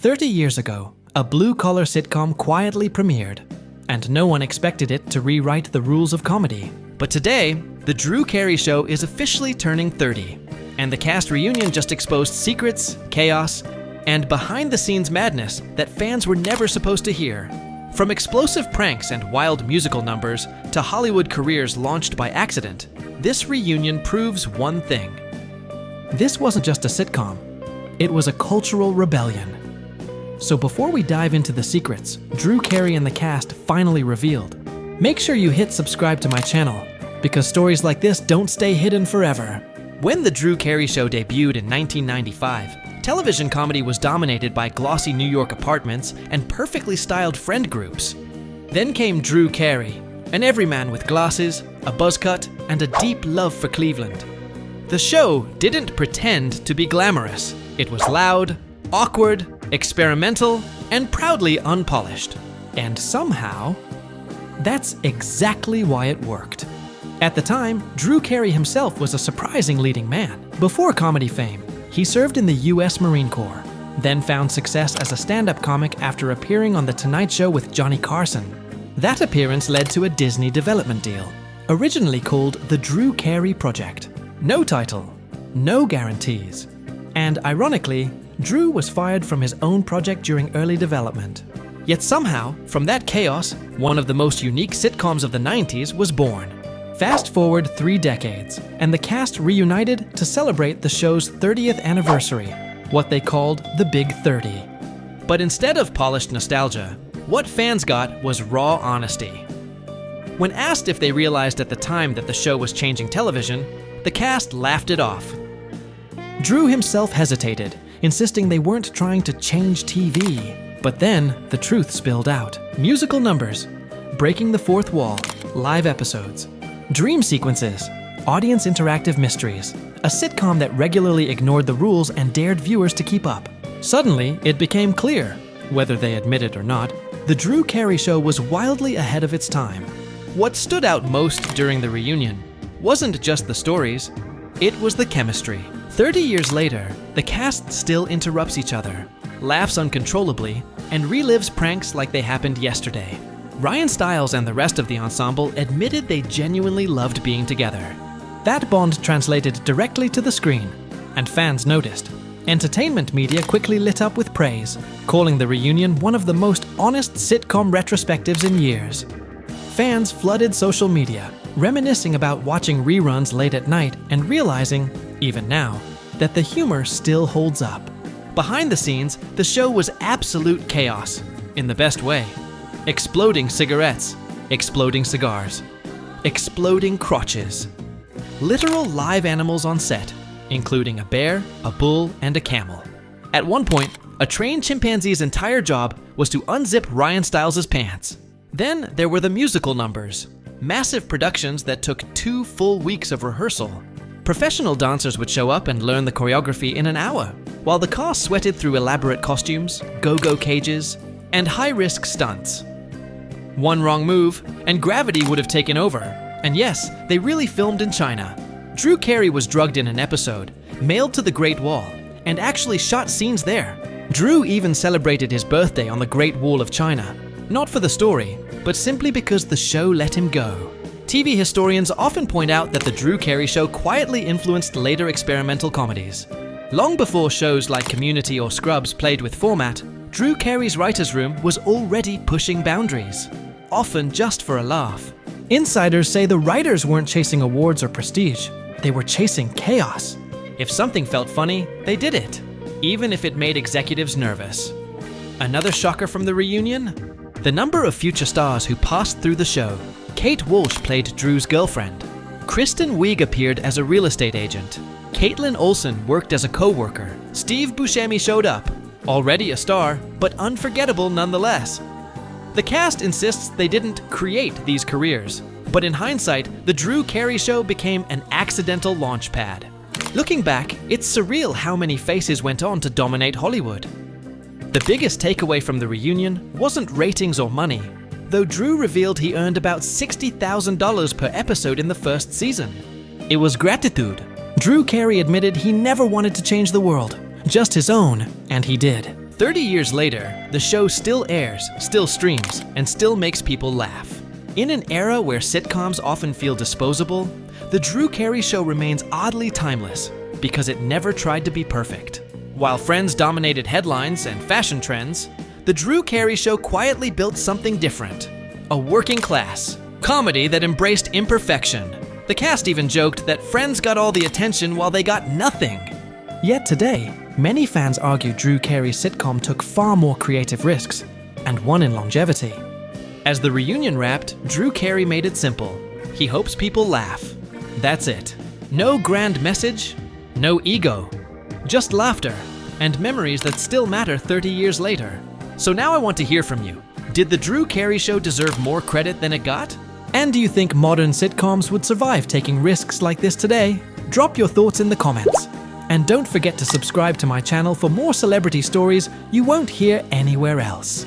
30 years ago, a blue-collar sitcom quietly premiered, and no one expected it to rewrite the rules of comedy. But today, The Drew Carey Show is officially turning 30, and the cast reunion just exposed secrets, chaos, and behind-the-scenes madness that fans were never supposed to hear. From explosive pranks and wild musical numbers to Hollywood careers launched by accident, this reunion proves one thing. This wasn't just a sitcom, it was a cultural rebellion. So before we dive into the secrets Drew Carey and the cast finally revealed, make sure you hit subscribe to my channel, because stories like this don't stay hidden forever. When The Drew Carey Show debuted in 1995, television comedy was dominated by glossy New York apartments and perfectly styled friend groups. Then came Drew Carey, an everyman with glasses, a buzz cut, and a deep love for Cleveland. The show didn't pretend to be glamorous. It was loud, awkward, experimental, and proudly unpolished. And somehow, that's exactly why it worked. At the time, Drew Carey himself was a surprising leading man. Before comedy fame, he served in the US Marine Corps, then found success as a stand-up comic after appearing on The Tonight Show with Johnny Carson. That appearance led to a Disney development deal, originally called The Drew Carey Project. No title, no guarantees. And ironically, Drew was fired from his own project during early development. Yet somehow, from that chaos, one of the most unique sitcoms of the 90s was born. Fast forward 3 decades, and the cast reunited to celebrate the show's 30th anniversary, what they called the Big 30. But instead of polished nostalgia, what fans got was raw honesty. When asked if they realized at the time that the show was changing television, the cast laughed it off. Drew himself hesitated, insisting they weren't trying to change TV. But then, the truth spilled out. Musical numbers, breaking the fourth wall, live episodes, dream sequences, audience interactive mysteries, a sitcom that regularly ignored the rules and dared viewers to keep up. Suddenly, it became clear, whether they admit it or not, The Drew Carey Show was wildly ahead of its time. What stood out most during the reunion wasn't just the stories, it was the chemistry. 30 years later, the cast still interrupts each other, laughs uncontrollably, and relives pranks like they happened yesterday. Ryan Stiles and the rest of the ensemble admitted they genuinely loved being together. That bond translated directly to the screen, and fans noticed. Entertainment media quickly lit up with praise, calling the reunion one of the most honest sitcom retrospectives in years. Fans flooded social media, reminiscing about watching reruns late at night and realizing, even now, that the humor still holds up. Behind the scenes, the show was absolute chaos, in the best way. Exploding cigarettes, exploding cigars, exploding crotches. Literal live animals on set, including a bear, a bull, and a camel. At one point, a trained chimpanzee's entire job was to unzip Ryan Stiles' pants. Then there were the musical numbers, massive productions that took 2 full weeks of rehearsal. Professional dancers would show up and learn the choreography in an hour, while the cast sweated through elaborate costumes, go-go cages, and high-risk stunts. One wrong move, and gravity would have taken over. And yes, they really filmed in China. Drew Carey was drugged in an episode, mailed to the Great Wall, and actually shot scenes there. Drew even celebrated his birthday on the Great Wall of China, not for the story, but simply because the show let him go. TV historians often point out that The Drew Carey Show quietly influenced later experimental comedies. Long before shows like Community or Scrubs played with format, Drew Carey's writer's room was already pushing boundaries, often just for a laugh. Insiders say the writers weren't chasing awards or prestige, they were chasing chaos. If something felt funny, they did it, even if it made executives nervous. Another shocker from the reunion? The number of future stars who passed through the show. Kate Walsh played Drew's girlfriend. Kristen Wiig appeared as a real estate agent. Caitlin Olsen worked as a co-worker. Steve Buscemi showed up, already a star, but unforgettable nonetheless. The cast insists they didn't create these careers, but in hindsight, The Drew Carey Show became an accidental launchpad. Looking back, it's surreal how many faces went on to dominate Hollywood. The biggest takeaway from the reunion wasn't ratings or money, though Drew revealed he earned about $60,000 per episode in the first season. It was gratitude. Drew Carey admitted he never wanted to change the world, just his own, and he did. 30 years later, the show still airs, still streams, and still makes people laugh. In an era where sitcoms often feel disposable, The Drew Carey Show remains oddly timeless because it never tried to be perfect. While Friends dominated headlines and fashion trends, The Drew Carey Show quietly built something different. A working class comedy that embraced imperfection. The cast even joked that Friends got all the attention while they got nothing. Yet today, many fans argue Drew Carey's sitcom took far more creative risks and won in longevity. As the reunion wrapped, Drew Carey made it simple. He hopes people laugh. That's it. No grand message, no ego. Just laughter and memories that still matter 30 years later. So now I want to hear from you. Did The Drew Carey Show deserve more credit than it got? And do you think modern sitcoms would survive taking risks like this today? Drop your thoughts in the comments. And don't forget to subscribe to my channel for more celebrity stories you won't hear anywhere else.